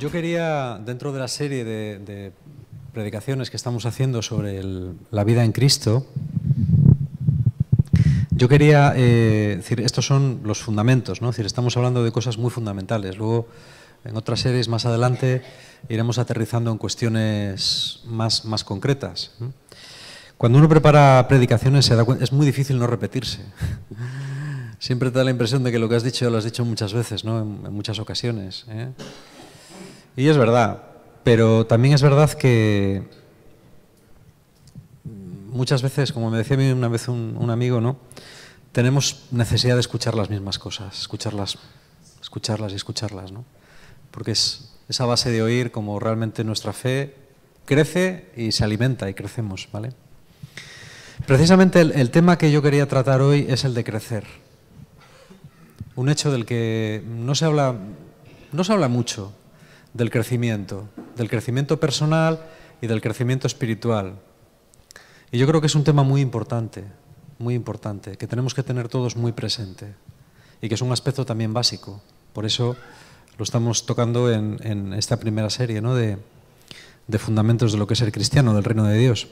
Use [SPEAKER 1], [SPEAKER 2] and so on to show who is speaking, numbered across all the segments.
[SPEAKER 1] Yo quería, dentro de la serie de predicaciones que estamos haciendo sobre la vida en Cristo, yo quería decir, estos son los fundamentos, ¿no? Es decir, estamos hablando de cosas muy fundamentales. Luego, en otras series más adelante, iremos aterrizando en cuestiones más concretas. Cuando uno prepara predicaciones, se da cuenta, es muy difícil no repetirse. Siempre te da la impresión de que lo que has dicho lo has dicho muchas veces, ¿no? En muchas ocasiones, ¿eh? Y es verdad, pero también es verdad que muchas veces, como me decía a mí una vez un amigo, ¿no? Tenemos necesidad de escuchar las mismas cosas, escucharlas y escucharlas, ¿no? Porque es esa base de oír como realmente nuestra fe crece y se alimenta y crecemos, ¿vale? Precisamente el tema que yo quería tratar hoy es el de crecer. Un hecho del que no se habla mucho, del crecimiento personal y del crecimiento espiritual. Y yo creo que es un tema muy importante, que tenemos que tener todos muy presente y que es un aspecto también básico. Por eso lo estamos tocando en esta primera serie, ¿no? de fundamentos de lo que es ser cristiano, del reino de Dios.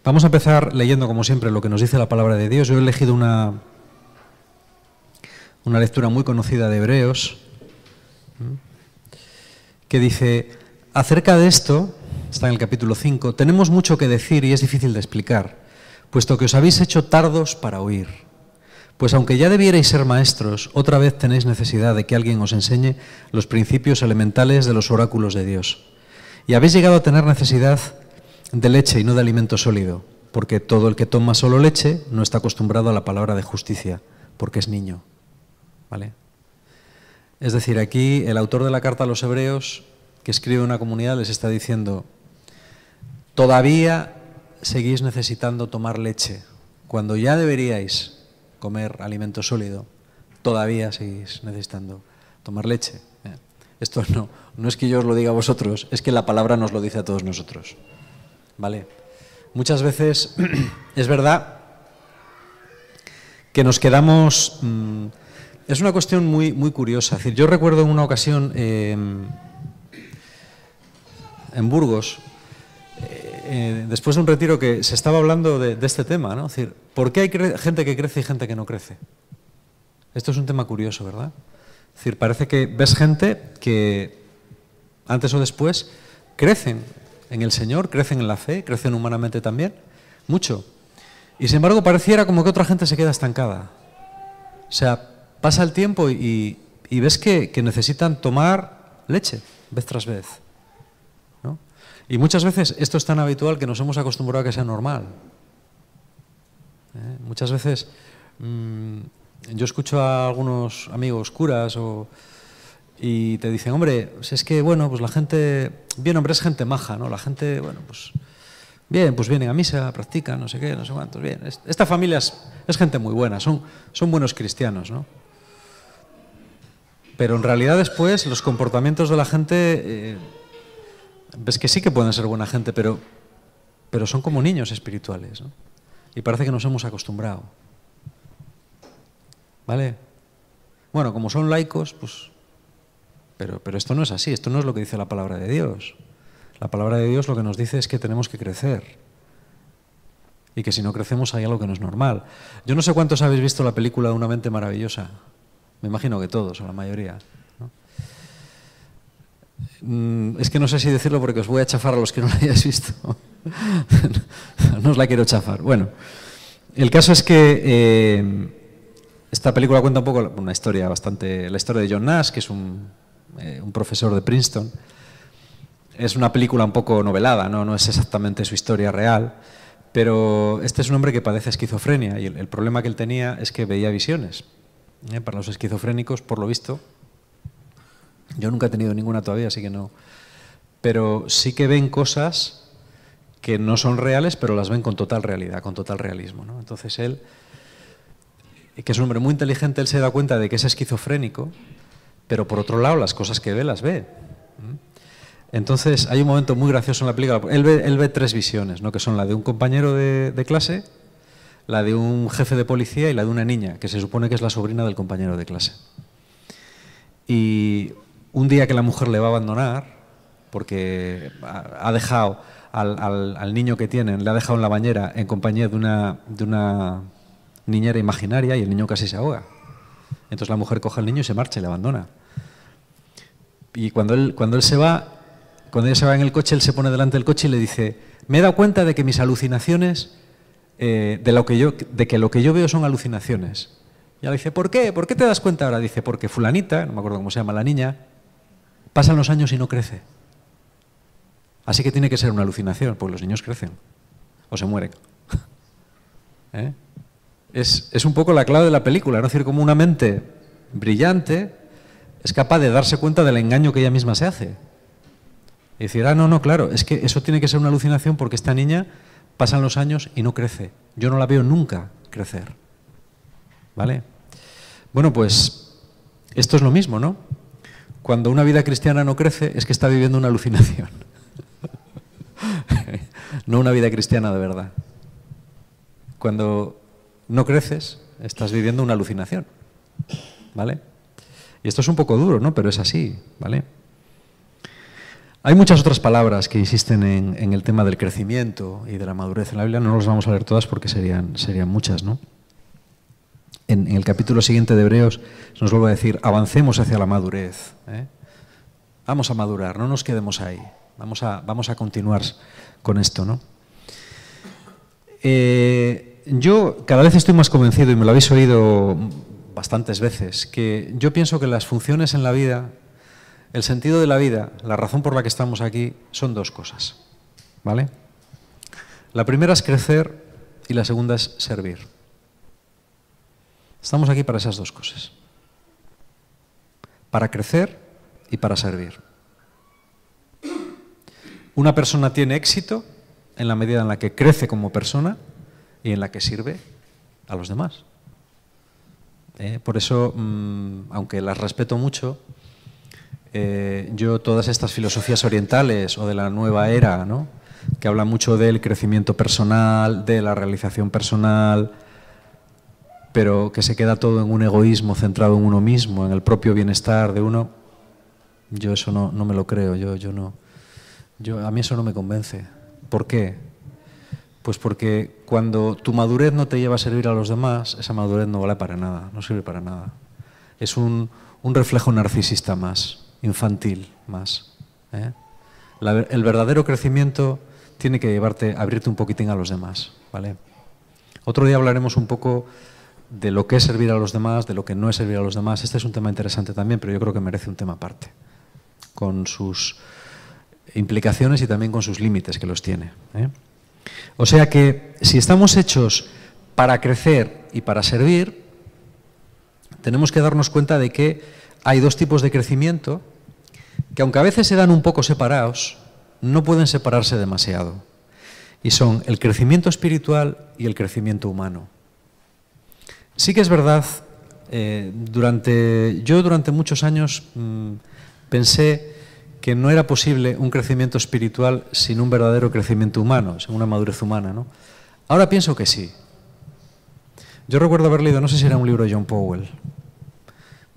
[SPEAKER 1] Vamos a empezar leyendo, como siempre, lo que nos dice la palabra de Dios. Yo he elegido una lectura muy conocida de Hebreos, que dice, acerca de esto, está en el capítulo 5, tenemos mucho que decir y es difícil de explicar, puesto que os habéis hecho tardos para oír. Pues aunque ya debierais ser maestros, otra vez tenéis necesidad de que alguien os enseñe los principios elementales de los oráculos de Dios. Y habéis llegado a tener necesidad de leche y no de alimento sólido, porque todo el que toma solo leche no está acostumbrado a la palabra de justicia, porque es niño. ¿Vale? Es decir, aquí el autor de la carta a los hebreos, que escribe una comunidad, les está diciendo, todavía seguís necesitando tomar leche, cuando ya deberíais comer alimento sólido, todavía seguís necesitando tomar leche. Esto no es que yo os lo diga a vosotros, es que la palabra nos lo dice a todos nosotros. ¿Vale? Muchas veces es verdad que nos quedamos... Es una cuestión muy curiosa. Es decir, yo recuerdo en una ocasión en Burgos, después de un retiro, que se estaba hablando de este tema, ¿no? Es decir, ¿por qué hay gente que crece y gente que no crece? Esto es un tema curioso, ¿verdad? Es decir, parece que ves gente que antes o después crecen en el Señor, crecen en la fe, crecen humanamente también, mucho. Y sin embargo pareciera como que otra gente se queda estancada. O sea, pasa el tiempo y ves que necesitan tomar leche vez tras vez, ¿no? Y muchas veces esto es tan habitual que nos hemos acostumbrado a que sea normal. Muchas veces yo escucho a algunos amigos curas y te dicen, hombre, pues es que, bueno, pues la gente, bien, hombre, es gente maja, ¿no? La gente, bueno, pues bien, pues vienen a misa, practican, no sé qué, no sé cuántos, bien. Esta familia es gente muy buena, son buenos cristianos, ¿no? Pero en realidad después los comportamientos de la gente, ves que sí que pueden ser buena gente, pero son como niños espirituales, ¿no? Y parece que nos hemos acostumbrado. ¿Vale? Bueno, como son laicos, pues... Pero esto no es así, esto no es lo que dice la palabra de Dios. La palabra de Dios lo que nos dice es que tenemos que crecer. Y que si no crecemos hay algo que no es normal. Yo no sé cuántos habéis visto la película de Una mente maravillosa. Me imagino que todos, o la mayoría, ¿no? Es que no sé si decirlo porque os voy a chafar a los que no la hayáis visto. No os la quiero chafar. Bueno, el caso es que esta película cuenta un poco una historia la historia de John Nash, que es un profesor de Princeton. Es una película un poco novelada, no es exactamente su historia real, pero este es un hombre que padece esquizofrenia y el problema que él tenía es que veía visiones. Para los esquizofrénicos, por lo visto, yo nunca he tenido ninguna todavía, así que no, pero sí que ven cosas que no son reales, pero las ven con total realidad, con total realismo, ¿no? Entonces él, que es un hombre muy inteligente, él se da cuenta de que es esquizofrénico, pero por otro lado las cosas que ve las ve. Entonces hay un momento muy gracioso en la película. Él ve tres visiones, ¿no? Que son la de un compañero de clase, la de un jefe de policía y la de una niña, que se supone que es la sobrina del compañero de clase. Y un día que la mujer le va a abandonar, porque ha dejado al niño que tienen, le ha dejado en la bañera en compañía de una niñera imaginaria y el niño casi se ahoga. Entonces la mujer coge al niño y se marcha y le abandona. Y cuando ella se va en el coche, él se pone delante del coche y le dice: me he dado cuenta de que mis alucinaciones, de que lo que yo veo son alucinaciones. Y ella le dice: ¿por qué? ¿Por qué te das cuenta ahora? Dice: porque fulanita, no me acuerdo cómo se llama la niña, pasan los años y no crece. Así que tiene que ser una alucinación, porque los niños crecen o se mueren. ¿Eh? Es un poco la clave de la película, ¿no? Es decir, como una mente brillante es capaz de darse cuenta del engaño que ella misma se hace. Y decir: no, claro, es que eso tiene que ser una alucinación porque esta niña pasan los años y no crece. Yo no la veo nunca crecer. ¿Vale? Bueno, pues esto es lo mismo, ¿no? Cuando una vida cristiana no crece, es que está viviendo una alucinación. No una vida cristiana de verdad. Cuando no creces, estás viviendo una alucinación. ¿Vale? Y esto es un poco duro, ¿no? Pero es así, ¿vale? Hay muchas otras palabras que insisten en el tema del crecimiento y de la madurez en la Biblia. No las vamos a leer todas porque serían muchas, ¿no? En el capítulo siguiente de Hebreos nos vuelve a decir: avancemos hacia la madurez. Vamos a madurar, no nos quedemos ahí. Vamos a continuar con esto, ¿no? Yo cada vez estoy más convencido, y me lo habéis oído bastantes veces, que yo pienso que las funciones en la vida, el sentido de la vida, la razón por la que estamos aquí, son dos cosas, ¿vale? La primera es crecer y la segunda es servir. Estamos aquí para esas dos cosas. Para crecer y para servir. Una persona tiene éxito en la medida en la que crece como persona y en la que sirve a los demás. Por eso, aunque las respeto mucho, yo todas estas filosofías orientales o de la nueva era, ¿no?, que hablan mucho del crecimiento personal, de la realización personal, pero que se queda todo en un egoísmo centrado en uno mismo, en el propio bienestar de uno, yo eso no me lo creo, a mí eso no me convence. ¿Por qué? Pues porque cuando tu madurez no te lleva a servir a los demás, esa madurez no vale para nada, no sirve para nada. Es un reflejo narcisista más, infantil más. El verdadero crecimiento tiene que llevarte a abrirte un poquitín a los demás, ¿vale? Otro día hablaremos un poco de lo que es servir a los demás, de lo que no es servir a los demás. Este es un tema interesante también, pero yo creo que merece un tema aparte, con sus implicaciones y también con sus límites que los tiene. O sea que si estamos hechos para crecer y para servir, tenemos que darnos cuenta de que hay dos tipos de crecimiento que, aunque a veces se dan un poco separados, no pueden separarse demasiado. Y son el crecimiento espiritual y el crecimiento humano. Sí que es verdad, yo durante muchos años pensé que no era posible un crecimiento espiritual sin un verdadero crecimiento humano, sin una madurez humana, ¿no? Ahora pienso que sí. Yo recuerdo haber leído, no sé si era un libro de John Powell,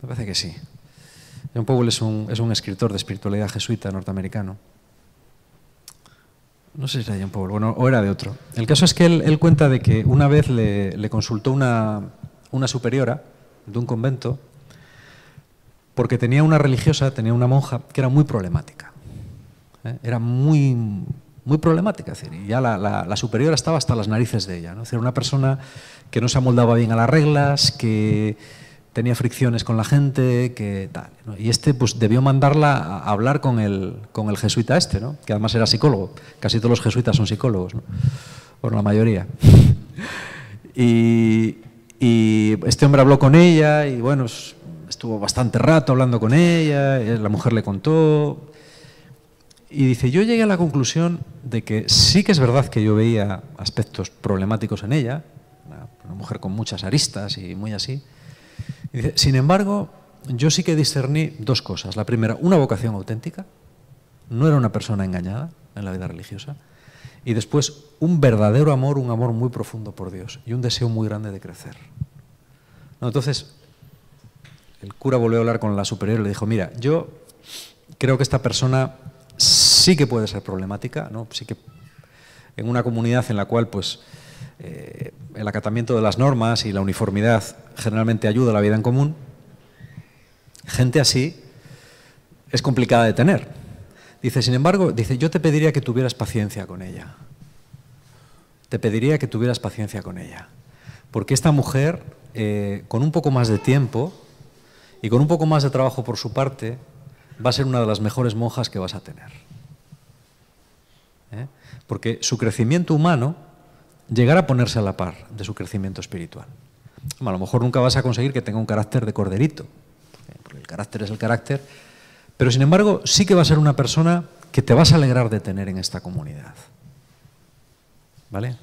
[SPEAKER 1] me parece que sí. John Powell es un escritor de espiritualidad jesuita norteamericano. No sé si era John Powell, bueno, o era de otro. El caso es que él cuenta de que una vez le consultó una superiora de un convento, porque tenía una religiosa, tenía una monja que era muy problemática. Era muy problemática. Es decir, y ya la superiora estaba hasta las narices de ella, ¿no? Es decir, una persona que no se amoldaba bien a las reglas, que tenía fricciones con la gente, que tal, ¿no? Y pues debió mandarla a hablar con el jesuita ¿no?, que además era psicólogo. Casi todos los jesuitas son psicólogos, ¿no?, por la mayoría. Y este hombre habló con ella y bueno, estuvo bastante rato hablando con ella, la mujer le contó y dice: yo llegué a la conclusión de que sí que es verdad que yo veía aspectos problemáticos en ella, una mujer con muchas aristas y muy así. Y dice: sin embargo, yo sí que discerní dos cosas. La primera, una vocación auténtica, no era una persona engañada en la vida religiosa, y después un verdadero amor, un amor muy profundo por Dios y un deseo muy grande de crecer. No, entonces, el cura volvió a hablar con la superior y le dijo: mira, yo creo que esta persona sí que puede ser problemática, ¿no? Sí que en una comunidad en la cual pues, el acatamiento de las normas y la uniformidad generalmente ayuda a la vida en común, gente así es complicada de tener. Dice, sin embargo, dice, yo te pediría que tuvieras paciencia con ella. Te pediría que tuvieras paciencia con ella. Porque esta mujer, con un poco más de tiempo y con un poco más de trabajo por su parte, va a ser una de las mejores monjas que vas a tener. Porque su crecimiento humano llegará a ponerse a la par de su crecimiento espiritual. A lo mejor nunca vas a conseguir que tenga un carácter de corderito, porque el carácter es el carácter, pero sin embargo sí que va a ser una persona que te vas a alegrar de tener en esta comunidad. ¿Vale?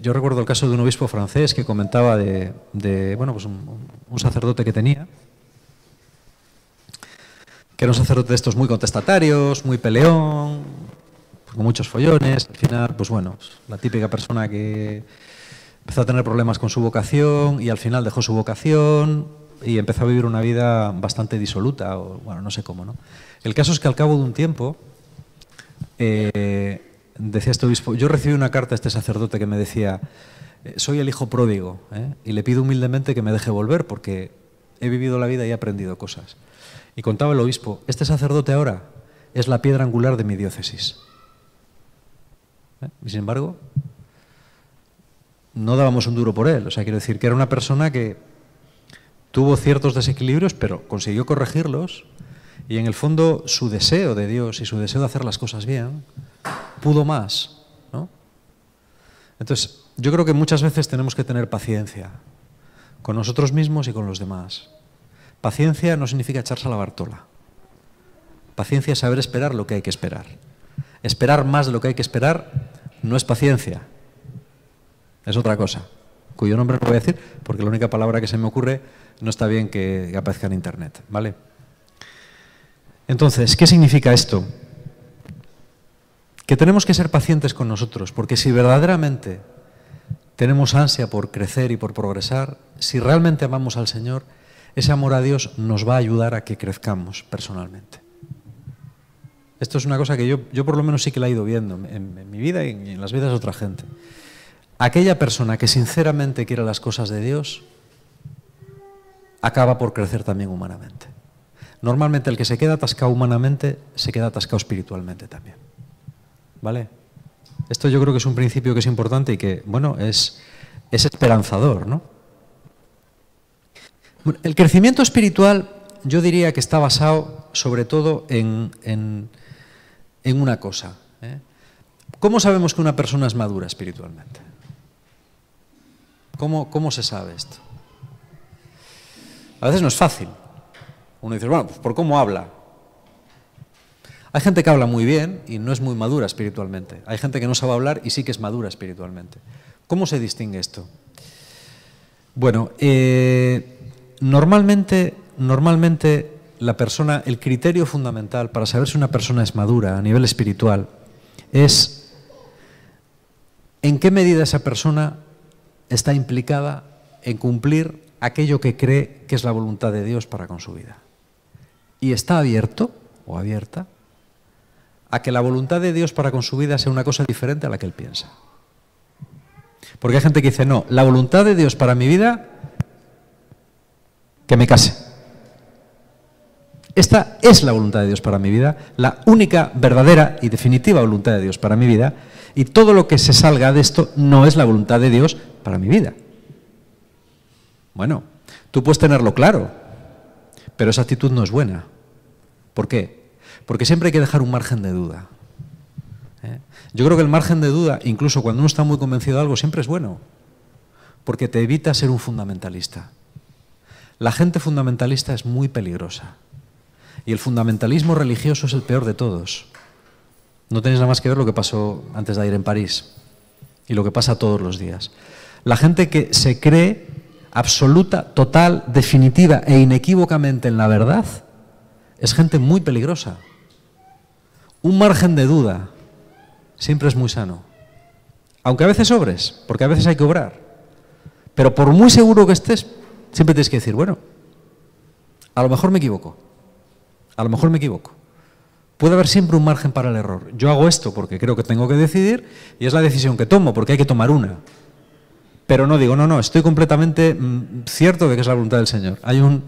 [SPEAKER 1] Yo recuerdo el caso de un obispo francés que comentaba de bueno, pues un sacerdote que tenía, que era un sacerdote de estos muy contestatarios, muy peleón, con muchos follones. Al final, pues bueno, la típica persona que empezó a tener problemas con su vocación y al final dejó su vocación y empezó a vivir una vida bastante disoluta, o bueno, no sé cómo, ¿no? El caso es que al cabo de un tiempo, decía este obispo, yo recibí una carta de este sacerdote que me decía, soy el hijo pródigo, y le pido humildemente que me deje volver porque he vivido la vida y he aprendido cosas. Y contaba el obispo, este sacerdote ahora es la piedra angular de mi diócesis. Y sin embargo, no dábamos un duro por él. O sea, quiero decir que era una persona que tuvo ciertos desequilibrios, pero consiguió corregirlos y en el fondo su deseo de Dios y su deseo de hacer las cosas bien pudo más, ¿no? Entonces, yo creo que muchas veces tenemos que tener paciencia con nosotros mismos y con los demás. Paciencia no significa echarse a la Bartola. Paciencia es saber esperar lo que hay que esperar. Esperar más de lo que hay que esperar no es paciencia, es otra cosa, cuyo nombre no voy a decir porque la única palabra que se me ocurre no está bien que aparezca en internet, ¿vale? Entonces, ¿qué significa esto? Que tenemos que ser pacientes con nosotros, porque si verdaderamente tenemos ansia por crecer y por progresar, si realmente amamos al Señor, ese amor a Dios nos va a ayudar a que crezcamos personalmente. Esto es una cosa que yo por lo menos sí que la he ido viendo en mi vida y en las vidas de otra gente. Aquella persona que sinceramente quiere las cosas de Dios acaba por crecer también humanamente. Normalmente el que se queda atascado humanamente se queda atascado espiritualmente también. ¿Vale? Esto yo creo que es un principio que es importante y que, bueno, es esperanzador, ¿no? Bueno, el crecimiento espiritual yo diría que está basado sobre todo en una cosa. ¿Cómo sabemos que una persona es madura espiritualmente? ¿Cómo se sabe esto? A veces no es fácil. Uno dice, bueno, pues por cómo habla. Hay gente que habla muy bien y no es muy madura espiritualmente. Hay gente que no sabe hablar y sí que es madura espiritualmente. ¿Cómo se distingue esto? Bueno, normalmente la persona, el criterio fundamental para saber si una persona es madura a nivel espiritual es en qué medida esa persona está implicada en cumplir aquello que cree que es la voluntad de Dios para con su vida. Y está abierto o abierta a que la voluntad de Dios para con su vida sea una cosa diferente a la que él piensa. Porque hay gente que dice, no, la voluntad de Dios para mi vida, que me case. Esta es la voluntad de Dios para mi vida, la única, verdadera y definitiva voluntad de Dios para mi vida, y todo lo que se salga de esto no es la voluntad de Dios para mi vida. Bueno, tú puedes tenerlo claro, pero esa actitud no es buena. ¿Por qué? Porque siempre hay que dejar un margen de duda. Yo creo que el margen de duda, incluso cuando uno está muy convencido de algo, siempre es bueno, porque te evita ser un fundamentalista. La gente fundamentalista es muy peligrosa. Y el fundamentalismo religioso es el peor de todos. No tenéis nada más que ver lo que pasó antes de ayer en París y lo que pasa todos los días. La gente que se cree absoluta, total, definitiva e inequívocamente en la verdad es gente muy peligrosa. Un margen de duda siempre es muy sano. Aunque a veces sobres, porque a veces hay que obrar. Pero por muy seguro que estés, siempre tienes que decir, bueno, a lo mejor me equivoco. A lo mejor me equivoco. puede haber siempre un margen para el error. Yo hago esto porque creo que tengo que decidir y es la decisión que tomo, porque hay que tomar una. Pero no digo, no, estoy completamente cierto de que es la voluntad del Señor. Hay un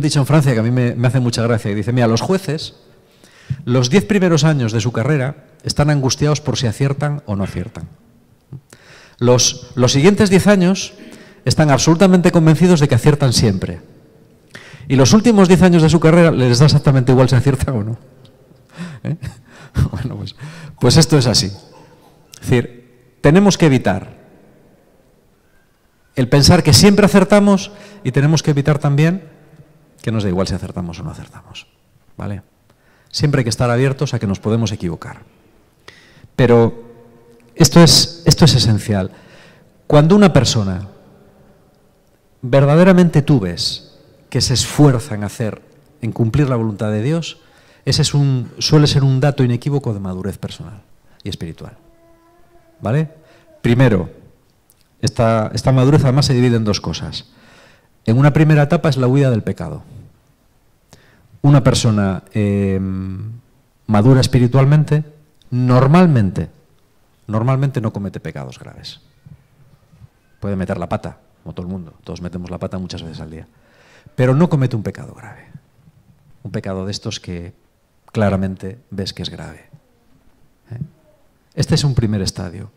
[SPEAKER 1] dicho en Francia que a mí me hace mucha gracia y dice, mira, los jueces, los 10 primeros años de su carrera están angustiados por si aciertan o no aciertan. Los siguientes 10 años están absolutamente convencidos de que aciertan siempre. Y los últimos 10 años de su carrera les da exactamente igual si aciertan o no. ¿Eh? Bueno, pues esto es así. Es decir, tenemos que evitar el pensar que siempre acertamos y tenemos que evitar también que nos da igual si acertamos o no acertamos. ¿Vale? Siempre hay que estar abiertos a que nos podemos equivocar. Pero esto es esencial. Cuando una persona verdaderamente tú ves que se esfuerza en cumplir la voluntad de Dios, ese suele ser un dato inequívoco de madurez personal y espiritual. ¿Vale? Primero, esta madurez además se divide en dos cosas. En una primera etapa es la huida del pecado. Una persona madura espiritualmente, normalmente no comete pecados graves. Puede meter la pata, como todo el mundo. Todos metemos la pata muchas veces al día. Pero no comete un pecado grave. Un pecado de estos que claramente ves que es grave. Este es un primer estadio.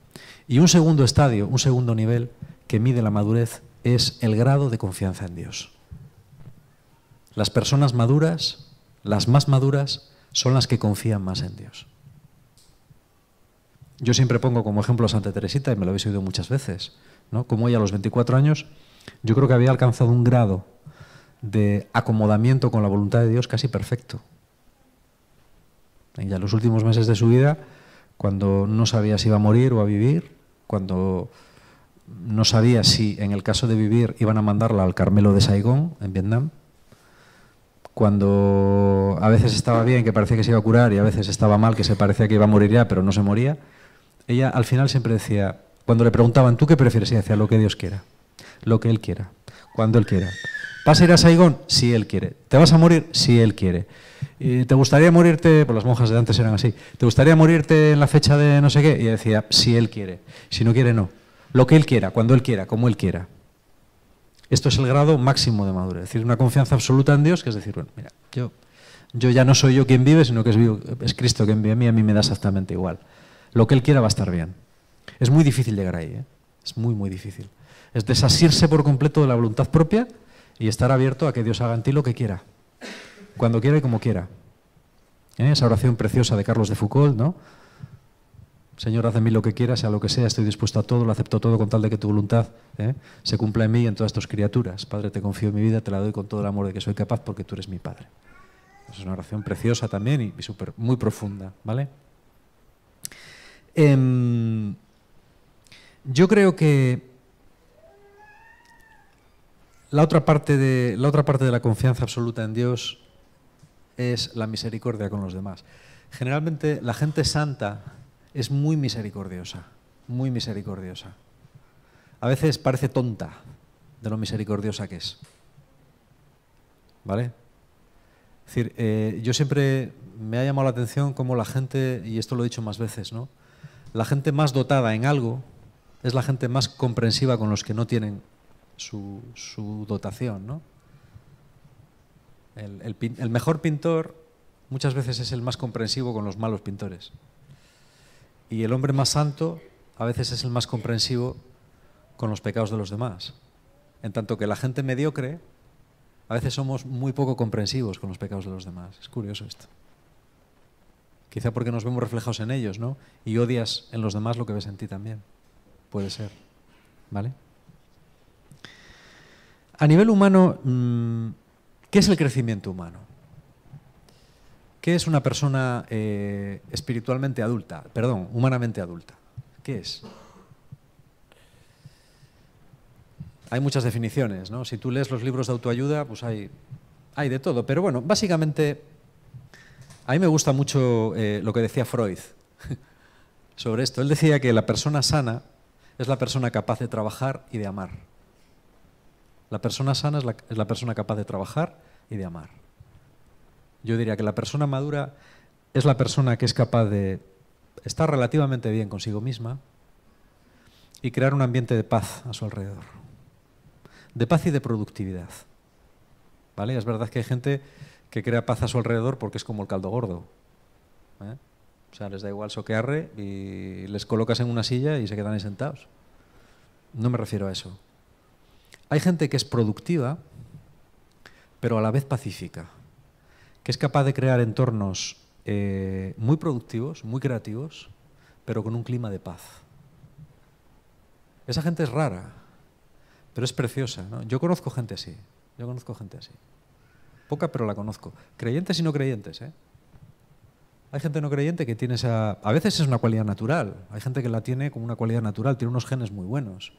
[SPEAKER 1] Y un segundo estadio, un segundo nivel que mide la madurez es el grado de confianza en Dios. Las personas maduras, las más maduras, son las que confían más en Dios. Yo siempre pongo como ejemplo a Santa Teresita, y me lo habéis oído muchas veces, ¿no? Como ella a los 24 años, yo creo que había alcanzado un grado de acomodamiento con la voluntad de Dios casi perfecto. Ella en los últimos meses de su vida, cuando no sabía si iba a morir o a vivir, cuando no sabía si en el caso de vivir iban a mandarla al Carmelo de Saigón, en Vietnam, cuando a veces estaba bien, que parecía que se iba a curar, y a veces estaba mal, que se parecía que iba a morir ya, pero no se moría, ella al final siempre decía, cuando le preguntaban, ¿tú qué prefieres? Ella decía, lo que Dios quiera, lo que Él quiera, cuando Él quiera. ¿Vas a ir a Saigón? Si Él quiere. ¿Te vas a morir? Si Él quiere. ¿Te gustaría morirte? Pues las monjas de antes eran así. ¿Te gustaría morirte en la fecha de no sé qué? Y ella decía, si Él quiere. Si no quiere, no. Lo que Él quiera, cuando Él quiera, como Él quiera. Esto es el grado máximo de madurez. Es decir, una confianza absoluta en Dios, que es decir, bueno, mira, yo ya no soy yo quien vive, sino que es Cristo quien vive en mí, a mí me da exactamente igual. Lo que Él quiera va a estar bien. Es muy difícil llegar ahí, ¿eh? Es muy, muy difícil. Es desasirse por completo de la voluntad propia y estar abierto a que Dios haga en ti lo que quiera, cuando quiera y como quiera. Esa oración preciosa de Carlos de Foucault, ¿no? Señor, haz en mí lo que quieras, sea lo que sea, estoy dispuesto a todo, lo acepto todo con tal de que tu voluntad se cumpla en mí y en todas tus criaturas. Padre, te confío en mi vida, te la doy con todo el amor de que soy capaz porque tú eres mi Padre. Es una oración preciosa también y muy profunda, ¿vale? Yo creo que la otra parte de la confianza absoluta en Dios es la misericordia con los demás. Generalmente la gente santa es muy misericordiosa, muy misericordiosa. A veces parece tonta de lo misericordiosa que es. ¿Vale? Es decir, yo siempre me ha llamado la atención cómo la gente, y esto lo he dicho más veces, ¿no? La gente más dotada en algo es la gente más comprensiva con los que no tienen su dotación, ¿no? El mejor pintor muchas veces es el más comprensivo con los malos pintores. Y el hombre más santo a veces es el más comprensivo con los pecados de los demás. En tanto que la gente mediocre, a veces somos muy poco comprensivos con los pecados de los demás. Es curioso esto. Quizá porque nos vemos reflejados en ellos, ¿no? Y odias en los demás lo que ves en ti también. Puede ser. ¿Vale? A nivel humano, ¿qué es el crecimiento humano? ¿Qué es una persona espiritualmente adulta? Perdón, humanamente adulta. ¿Qué es? Hay muchas definiciones, ¿no? Si tú lees los libros de autoayuda, pues hay de todo. Pero bueno, básicamente, a mí me gusta mucho lo que decía Freud sobre esto. Él decía que la persona sana es la persona capaz de trabajar y de amar. La persona sana es la persona capaz de trabajar y de amar. Yo diría que la persona madura es la persona que es capaz de estar relativamente bien consigo misma y crear un ambiente de paz a su alrededor. De paz y de productividad. ¿Vale? Es verdad que hay gente que crea paz a su alrededor porque es como el caldo gordo. ¿Eh? O sea, les da igual soquearre y les colocas en una silla y se quedan ahí sentados. No me refiero a eso. Hay gente que es productiva, pero a la vez pacífica, que es capaz de crear entornos muy productivos, muy creativos, pero con un clima de paz. Esa gente es rara, pero es preciosa, ¿no? Yo conozco gente así. Yo conozco gente así. Poca, pero la conozco. Creyentes y no creyentes, ¿eh? Hay gente no creyente que tiene esa... A veces es una cualidad natural. Hay gente que la tiene como una cualidad natural, tiene unos genes muy buenos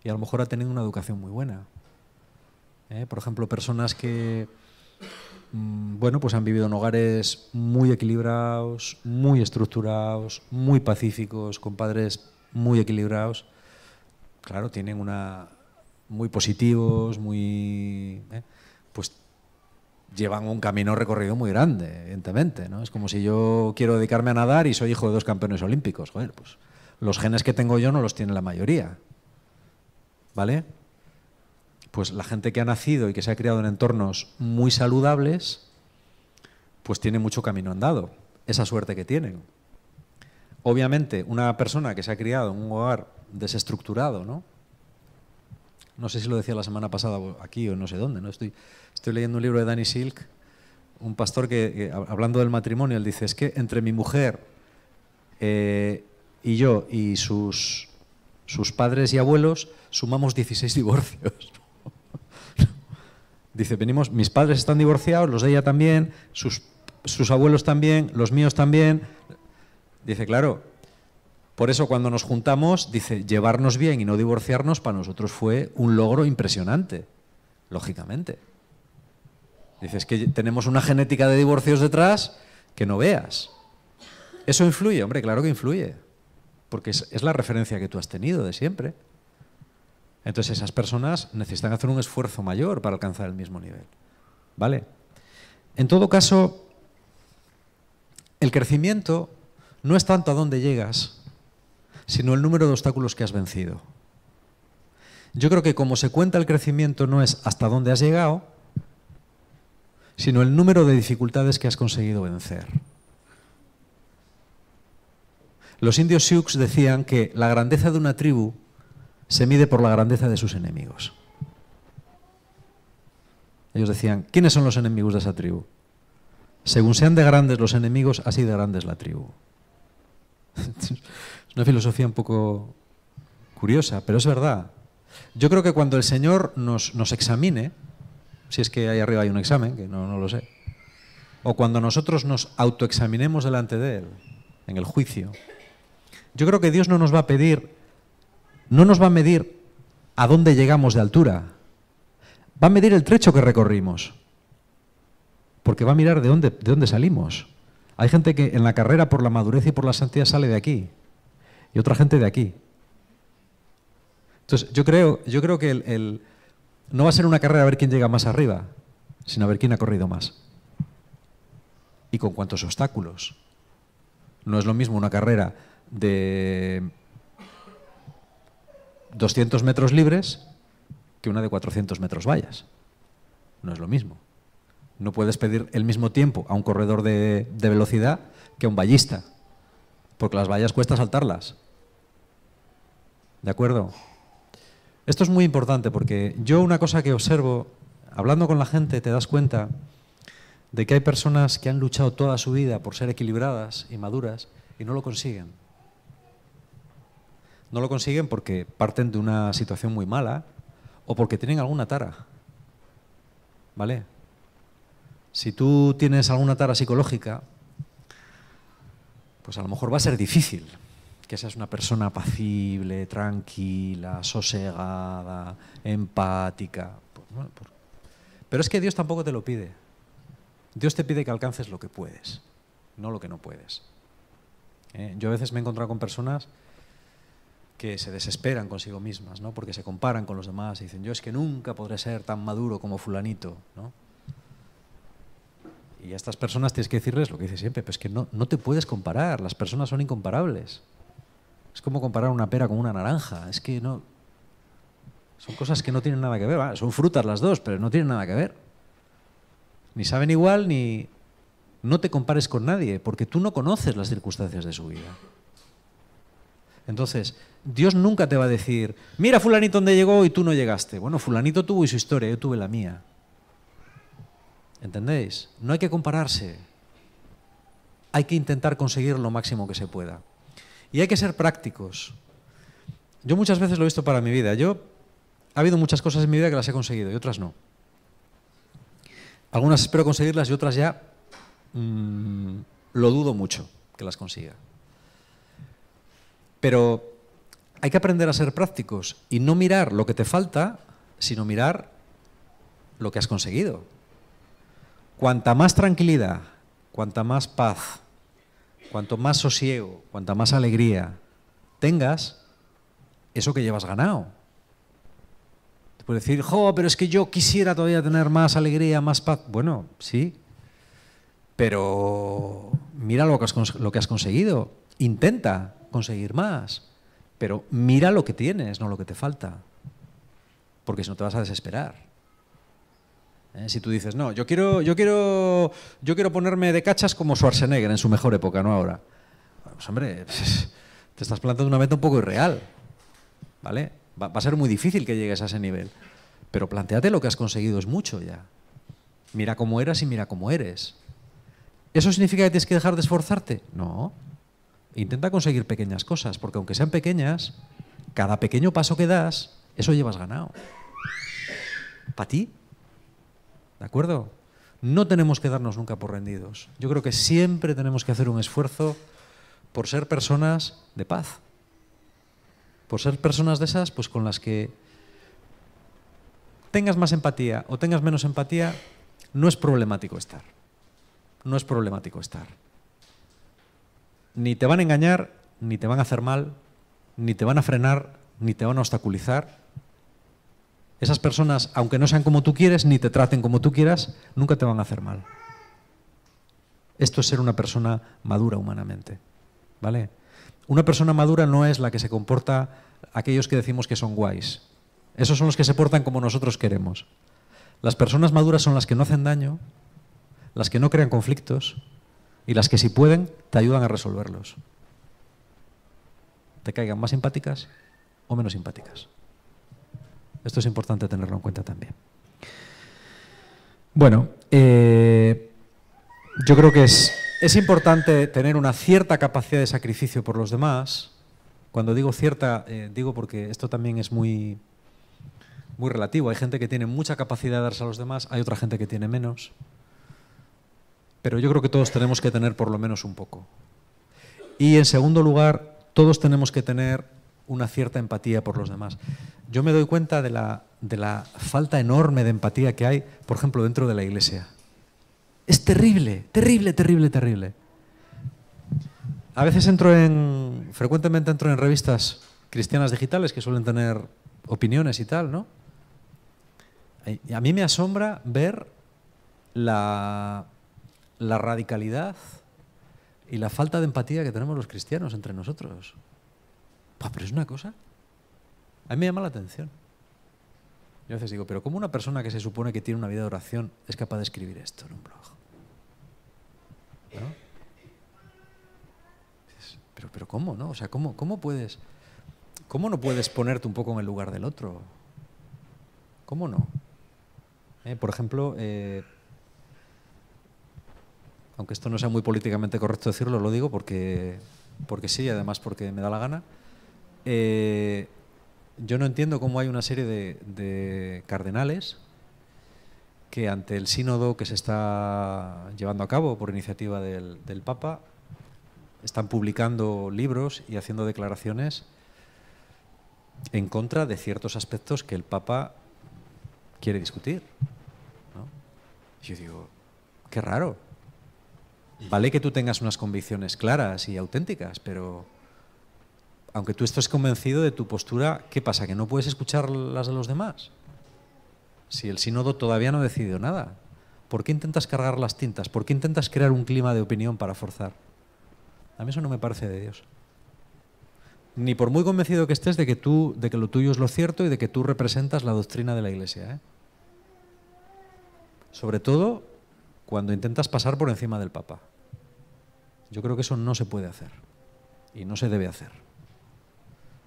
[SPEAKER 1] y a lo mejor ha tenido una educación muy buena. Por ejemplo, personas que bueno, pues han vivido en hogares muy equilibrados, muy estructurados, muy pacíficos, con padres muy equilibrados. Claro, tienen muy positivos, pues llevan un camino recorrido muy grande, evidentemente, ¿no? Es como si yo quiero dedicarme a nadar y soy hijo de 2 campeones olímpicos. Joder, pues los genes que tengo yo no los tiene la mayoría, ¿vale? Pues la gente que ha nacido y que se ha criado en entornos muy saludables, pues tiene mucho camino andado, esa suerte que tienen. Obviamente, una persona que se ha criado en un hogar desestructurado, ¿no? No sé si lo decía la semana pasada aquí o no sé dónde, ¿no? Estoy leyendo un libro de Danny Silk, un pastor que hablando del matrimonio, él dice, es que entre mi mujer y yo y sus padres y abuelos sumamos 16 divorcios. Dice, mis padres están divorciados, los de ella también, sus abuelos también, los míos también. Dice, claro, por eso cuando nos juntamos, dice, llevarnos bien y no divorciarnos para nosotros fue un logro impresionante, lógicamente. Dice, es que tenemos una genética de divorcios detrás que no veas. ¿Eso influye? Hombre, claro que influye, porque es la referencia que tú has tenido de siempre. Entonces esas personas necesitan hacer un esfuerzo mayor para alcanzar el mismo nivel. ¿Vale? En todo caso, el crecimiento no es tanto a dónde llegas, sino el número de obstáculos que has vencido. Yo creo que como se cuenta el crecimiento no es hasta dónde has llegado, sino el número de dificultades que has conseguido vencer. Los indios Sioux decían que la grandeza de una tribu se mide por la grandeza de sus enemigos. Ellos decían, ¿quiénes son los enemigos de esa tribu? Según sean de grandes los enemigos, así de grande es la tribu. Es una filosofía un poco curiosa, pero es verdad. Yo creo que cuando el Señor nos examine, si es que ahí arriba hay un examen, que no lo sé, o cuando nosotros nos autoexaminemos delante de Él, en el juicio, yo creo que Dios no nos va a medir a dónde llegamos de altura, va a medir el trecho que recorrimos, porque va a mirar de dónde salimos. Hay gente que en la carrera por la madurez y por la santidad sale de aquí, y otra gente de aquí. Entonces, yo creo que no va a ser una carrera a ver quién llega más arriba, sino a ver quién ha corrido más. Y con cuántos obstáculos. No es lo mismo una carrera de 200 metros libres que una de 400 metros vallas. No es lo mismo. No puedes pedir el mismo tiempo a un corredor de velocidad que a un vallista, porque las vallas cuesta saltarlas. ¿De acuerdo? Esto es muy importante porque yo una cosa que observo, hablando con la gente, te das cuenta de que hay personas que han luchado toda su vida por ser equilibradas y maduras y no lo consiguen. No lo consiguen porque parten de una situación muy mala o porque tienen alguna tara. ¿Vale? Si tú tienes alguna tara psicológica, pues a lo mejor va a ser difícil que seas una persona apacible, tranquila, sosegada, empática. Pero es que Dios tampoco te lo pide. Dios te pide que alcances lo que puedes, no lo que no puedes. Yo a veces me he encontrado con personas que se desesperan consigo mismas, ¿no? Porque se comparan con los demás y dicen, yo es que nunca podré ser tan maduro como fulanito, ¿no? Y a estas personas tienes que decirles lo que dice siempre, pero es que no te puedes comparar, las personas son incomparables. Es como comparar una pera con una naranja, es que no... Son cosas que no tienen nada que ver, son frutas las dos, pero no tienen nada que ver. Ni saben igual, ni... No te compares con nadie, porque tú no conoces las circunstancias de su vida. Entonces, Dios nunca te va a decir, mira fulanito dónde llegó y tú no llegaste. Bueno, fulanito tuvo su historia, yo tuve la mía. ¿Entendéis? No hay que compararse. Hay que intentar conseguir lo máximo que se pueda. Y hay que ser prácticos. Yo muchas veces lo he visto para mi vida. Ha habido muchas cosas en mi vida que las he conseguido y otras no. Algunas espero conseguirlas y otras ya lo dudo mucho que las consiga. Pero hay que aprender a ser prácticos y no mirar lo que te falta, sino mirar lo que has conseguido. Cuanta más tranquilidad, cuanta más paz, cuanto más sosiego, cuanta más alegría tengas, eso que llevas ganado. Te puedes decir, pero es que yo quisiera todavía tener más alegría, más paz. Bueno, sí, pero mira lo que has conseguido. Intenta conseguir más, pero mira lo que tienes, no lo que te falta, porque si no te vas a desesperar. Si tú dices, no, yo quiero ponerme de cachas como Schwarzenegger en su mejor época, no ahora. Pues hombre, te estás planteando una meta un poco irreal, ¿vale? Va a ser muy difícil que llegues a ese nivel, pero plantéate lo que has conseguido, es mucho ya. Mira cómo eras y mira cómo eres. ¿Eso significa que tienes que dejar de esforzarte? No. Intenta conseguir pequeñas cosas, porque aunque sean pequeñas, cada pequeño paso que das, eso llevas ganado. ¿Para ti? ¿De acuerdo? No tenemos que darnos nunca por rendidos. Yo creo que siempre tenemos que hacer un esfuerzo por ser personas de paz. Por ser personas de esas, pues con las que tengas más empatía o tengas menos empatía, no es problemático estar. No es problemático estar. Ni te van a engañar, ni te van a hacer mal, ni te van a frenar, ni te van a obstaculizar. Esas personas, aunque no sean como tú quieres, ni te traten como tú quieras, nunca te van a hacer mal. Esto es ser una persona madura humanamente, ¿vale? Una persona madura no es la que se comporta aquellos que decimos que son guays. Esos son los que se portan como nosotros queremos. Las personas maduras son las que no hacen daño, las que no crean conflictos y las que, si pueden, te ayudan a resolverlos. Te caigan más simpáticas o menos simpáticas. Esto es importante tenerlo en cuenta también. Bueno, yo creo que es importante tener una cierta capacidad de sacrificio por los demás. Cuando digo cierta, digo porque esto también es muy relativo. Hay gente que tiene mucha capacidad de darse a los demás, hay otra gente que tiene menos. Pero yo creo que todos tenemos que tener por lo menos un poco. Y en segundo lugar, todos tenemos que tener una cierta empatía por los demás. Yo me doy cuenta de la falta enorme de empatía que hay, por ejemplo, dentro de la Iglesia. Es terrible, terrible, terrible, terrible. A veces frecuentemente entro en revistas cristianas digitales que suelen tener opiniones y tal, ¿no? Y a mí me asombra ver la radicalidad y la falta de empatía que tenemos los cristianos entre nosotros. Pero es una cosa. A mí me llama la atención. Yo a veces digo, pero ¿cómo una persona que se supone que tiene una vida de oración es capaz de escribir esto en un blog? ¿No? Pero ¿cómo, no? O sea, ¿cómo no puedes ponerte un poco en el lugar del otro? ¿Cómo no? Por ejemplo, aunque esto no sea muy políticamente correcto decirlo, lo digo porque sí, y además porque me da la gana. Yo no entiendo cómo hay una serie de cardenales que ante el sínodo que se está llevando a cabo por iniciativa del Papa están publicando libros y haciendo declaraciones en contra de ciertos aspectos que el Papa quiere discutir, ¿no? Yo digo, qué raro. Vale que tú tengas unas convicciones claras y auténticas, pero aunque tú estés convencido de tu postura, ¿qué pasa? ¿Que no puedes escuchar las de los demás? Si el sínodo todavía no ha decidido nada. ¿Por qué intentas cargar las tintas? ¿Por qué intentas crear un clima de opinión para forzar? A mí eso no me parece de Dios. Ni por muy convencido que estés de que lo tuyo es lo cierto y de que tú representas la doctrina de la Iglesia, ¿eh? Sobre todo cuando intentas pasar por encima del Papa. Yo creo que eso no se puede hacer y no se debe hacer.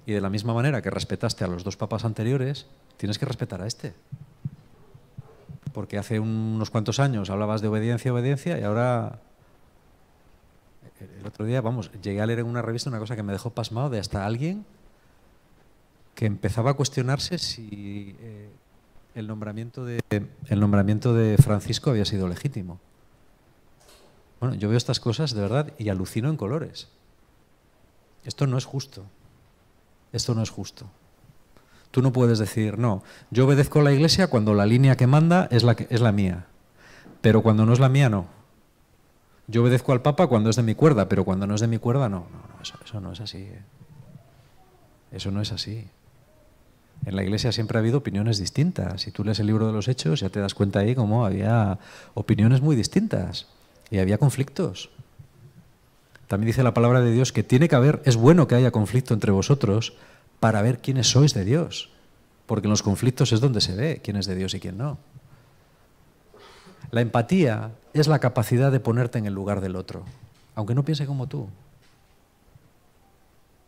[SPEAKER 1] Y de la misma manera que respetaste a los dos papas anteriores, tienes que respetar a este. Porque hace unos cuantos años hablabas de obediencia, obediencia, y ahora, el otro día, llegué a leer en una revista una cosa que me dejó pasmado, de hasta alguien que empezaba a cuestionarse si el nombramiento de Francisco había sido legítimo. Bueno, yo veo estas cosas de verdad y alucino en colores. Esto no es justo. Esto no es justo. Tú no puedes decir, no, yo obedezco a la Iglesia cuando la línea que manda es la mía, pero cuando no es la mía, no. Yo obedezco al Papa cuando es de mi cuerda, pero cuando no es de mi cuerda, no. Eso no es así. Eso no es así. En la Iglesia siempre ha habido opiniones distintas. Si tú lees el libro de los Hechos, ya te das cuenta ahí cómo había opiniones muy distintas y había conflictos. También dice la palabra de Dios que tiene que haber, es bueno que haya conflicto entre vosotros para ver quiénes sois de Dios, porque en los conflictos es donde se ve quién es de Dios y quién no. La empatía es la capacidad de ponerte en el lugar del otro, aunque no piense como tú.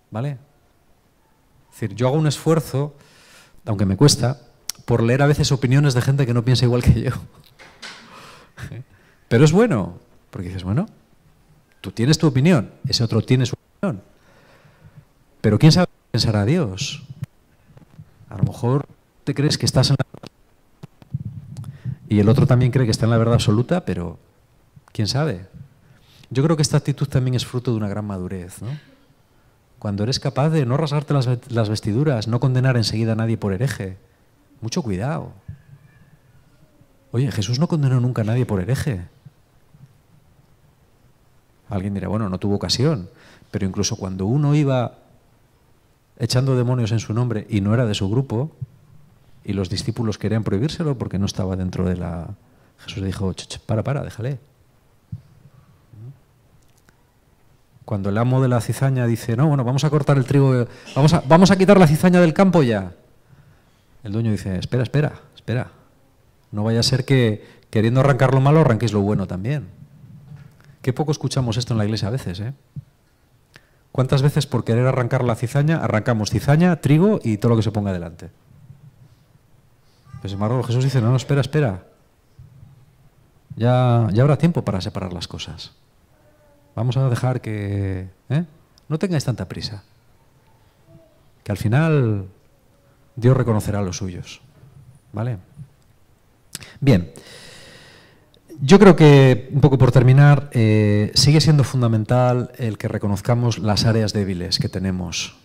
[SPEAKER 1] ¿Vale? Es decir, yo hago un esfuerzo, aunque me cuesta, por leer a veces opiniones de gente que no piensa igual que yo. Pero es bueno, porque dices, bueno, tú tienes tu opinión, ese otro tiene su opinión. Pero ¿quién sabe qué pensará Dios? A lo mejor te crees que estás en la verdad y el otro también cree que está en la verdad absoluta, pero ¿quién sabe? Yo creo que esta actitud también es fruto de una gran madurez, ¿no? Cuando eres capaz de no rasgarte las vestiduras, no condenar enseguida a nadie por hereje. Mucho cuidado. Oye, Jesús no condenó nunca a nadie por hereje. Alguien dirá, bueno, no tuvo ocasión, pero incluso cuando uno iba echando demonios en su nombre y no era de su grupo, y los discípulos querían prohibírselo porque no estaba dentro de la... Jesús le dijo, para, déjale. Cuando el amo de la cizaña dice, no, bueno, vamos a cortar el trigo, vamos a quitar la cizaña del campo ya. El dueño dice, espera. No vaya a ser que queriendo arrancar lo malo arranquéis lo bueno también. Qué poco escuchamos esto en la iglesia a veces, ¿eh? ¿Cuántas veces por querer arrancar la cizaña, arrancamos cizaña, trigo y todo lo que se ponga delante? Pues sin embargo Jesús dice, no, espera. Ya habrá tiempo para separar las cosas. Vamos a dejar que... no tengáis tanta prisa. Que al final Dios reconocerá a los suyos. ¿Vale? Bien. Yo creo que, un poco por terminar, sigue siendo fundamental el que reconozcamos las áreas débiles que tenemos,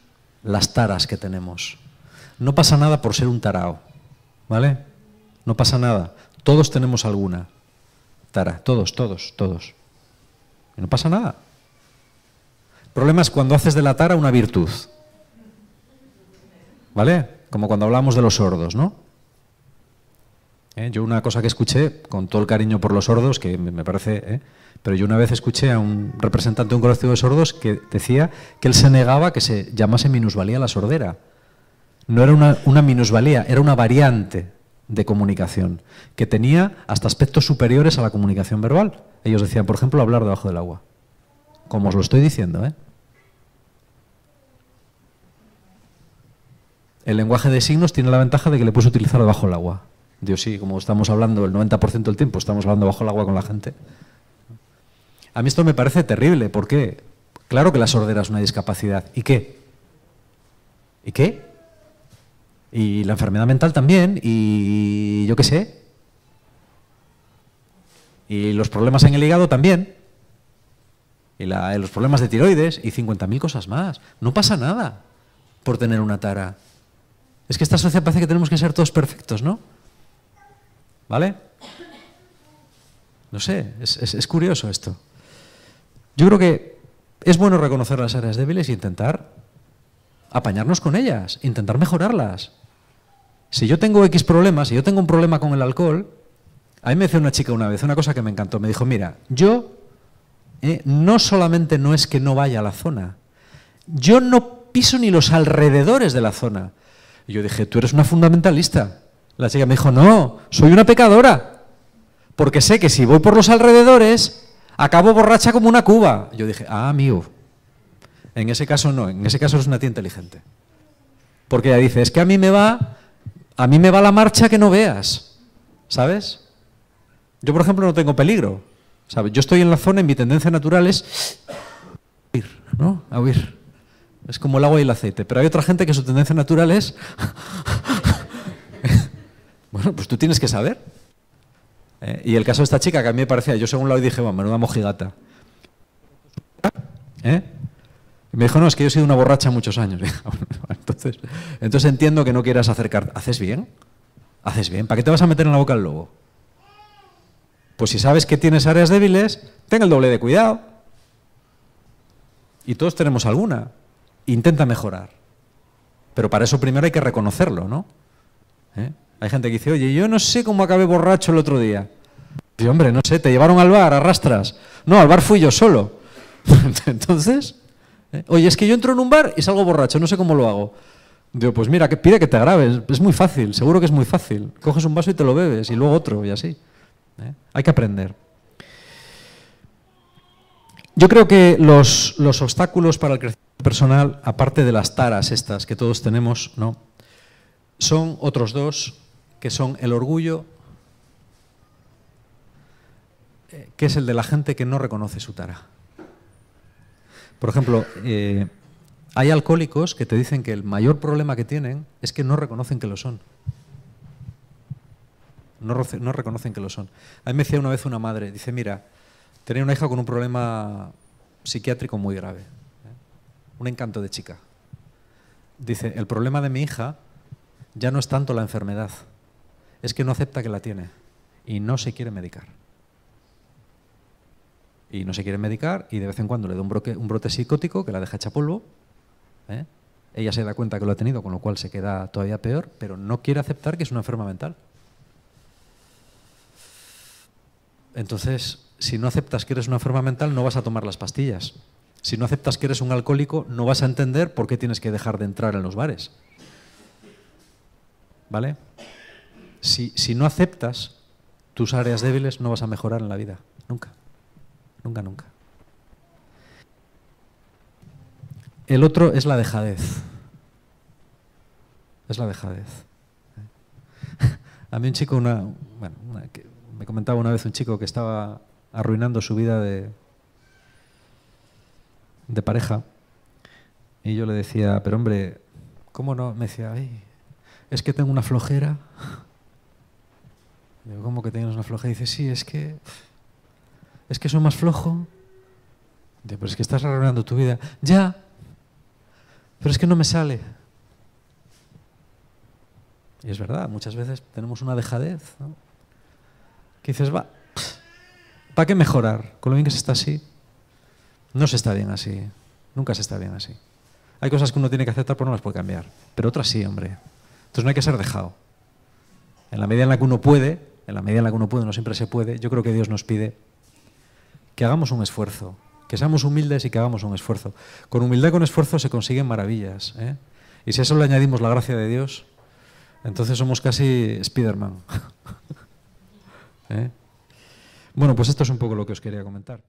[SPEAKER 1] las taras que tenemos. No pasa nada por ser un tarao, ¿vale? No pasa nada. Todos tenemos alguna tara, todos. Y no pasa nada. El problema es cuando haces de la tara una virtud, ¿vale? Como cuando hablamos de los sordos, ¿no? Yo una cosa que escuché, con todo el cariño por los sordos, que me parece... pero yo una vez escuché a un representante de un colectivo de sordos que decía que él se negaba que se llamase minusvalía la sordera. No era una minusvalía, era una variante de comunicación, que tenía hasta aspectos superiores a la comunicación verbal. Ellos decían, por ejemplo, hablar debajo del agua. Como os lo estoy diciendo, ¿eh? El lenguaje de signos tiene la ventaja de que le puedes utilizar debajo del agua. Dios, sí, como estamos hablando el 90% del tiempo, estamos hablando bajo el agua con la gente. A mí esto me parece terrible. ¿Por qué? Claro que la sordera es una discapacidad. ¿Y qué? ¿Y qué? Y la enfermedad mental también, y yo qué sé. Y los problemas en el hígado también. Y los problemas de tiroides, y 50.000 cosas más. No pasa nada por tener una tara. Es que esta sociedad parece que tenemos que ser todos perfectos, ¿no? ¿Vale? No sé, es curioso esto. Yo creo que es bueno reconocer las áreas débiles e intentar apañarnos con ellas, intentar mejorarlas. Si yo tengo X problemas, si yo tengo un problema con el alcohol, A mí me decía una chica una vez, una cosa que me encantó. Me dijo, mira, yo no solamente no es que no vaya a la zona, yo no piso ni los alrededores de la zona. Y yo dije, tú eres una fundamentalista. La chica me dijo, no, soy una pecadora, porque sé que si voy por los alrededores, acabo borracha como una cuba. Yo dije, amigo, en ese caso no, en ese caso eres una tía inteligente. Porque ella dice, es que a mí me va la marcha que no veas, ¿sabes? Yo, por ejemplo, no tengo peligro, ¿sabes? Yo estoy en la zona y mi tendencia natural es huir, ¿no? A huir. Es como el agua y el aceite. Pero hay otra gente que su tendencia natural es... Bueno, pues tú tienes que saber. Y el caso de esta chica, que a mí me parecía, yo según la oí dije, bueno, menuda mojigata. Y me dijo, no, es que yo he sido una borracha muchos años. Entonces entiendo que no quieras acercarte. ¿Haces bien? ¿Haces bien? ¿Para qué te vas a meter en la boca al lobo? Pues si sabes que tienes áreas débiles, ten el doble de cuidado. Y todos tenemos alguna. Intenta mejorar. Pero para eso primero hay que reconocerlo, ¿no? Hay gente que dice, oye, yo no sé cómo acabé borracho el otro día. Y hombre, no sé, te llevaron al bar, arrastras. No, al bar fui yo solo. Entonces, oye, es que yo entro en un bar y salgo borracho, no sé cómo lo hago. Digo, pues mira, que pide que te grabes, es muy fácil, seguro que es muy fácil. Coges un vaso y te lo bebes, y luego otro, y así. Hay que aprender. Yo creo que los obstáculos para el crecimiento personal, aparte de las taras estas que todos tenemos, ¿no?, son otros dos, que son el orgullo, que es el de la gente que no reconoce su tara. Por ejemplo, hay alcohólicos que te dicen que el mayor problema que tienen es que no reconocen que lo son. No reconocen que lo son. A mí me decía una vez una madre, dice, mira, tenía una hija con un problema psiquiátrico muy grave, un encanto de chica. Dice, el problema de mi hija ya no es tanto la enfermedad, es que no acepta que la tiene y no se quiere medicar. Y no se quiere medicar y de vez en cuando le da un brote psicótico que la deja hecha polvo. Ella se da cuenta que lo ha tenido, con lo cual se queda todavía peor, pero no quiere aceptar que es una enferma mental. Entonces, si no aceptas que eres una enferma mental, no vas a tomar las pastillas. Si no aceptas que eres un alcohólico, no vas a entender por qué tienes que dejar de entrar en los bares. ¿Vale? Si no aceptas tus áreas débiles, no vas a mejorar en la vida. Nunca. Nunca, nunca. El otro es la dejadez. Es la dejadez. A mí un chico, me comentaba una vez un chico que estaba arruinando su vida de pareja, y yo le decía, pero hombre, ¿cómo no? Me decía, ay, es que tengo una flojera. Digo, ¿cómo que tienes una flojera? Y dice, sí, es que soy más flojo. Digo, pero es que estás arruinando tu vida. Ya, pero es que no me sale. Y es verdad, muchas veces tenemos una dejadez, ¿no? Que dices, ¿para qué mejorar? Con lo bien que se está así. No se está bien así. Nunca se está bien así. Hay cosas que uno tiene que aceptar, pero no las puede cambiar. Pero otras sí, hombre. Entonces no hay que ser dejado. En la medida en la que uno puede, no siempre se puede, yo creo que Dios nos pide que hagamos un esfuerzo, que seamos humildes y que hagamos un esfuerzo. Con humildad y con esfuerzo se consiguen maravillas, ¿eh? Y si a eso le añadimos la gracia de Dios, entonces somos casi Spiderman. ¿Eh? Bueno, pues esto es un poco lo que os quería comentar.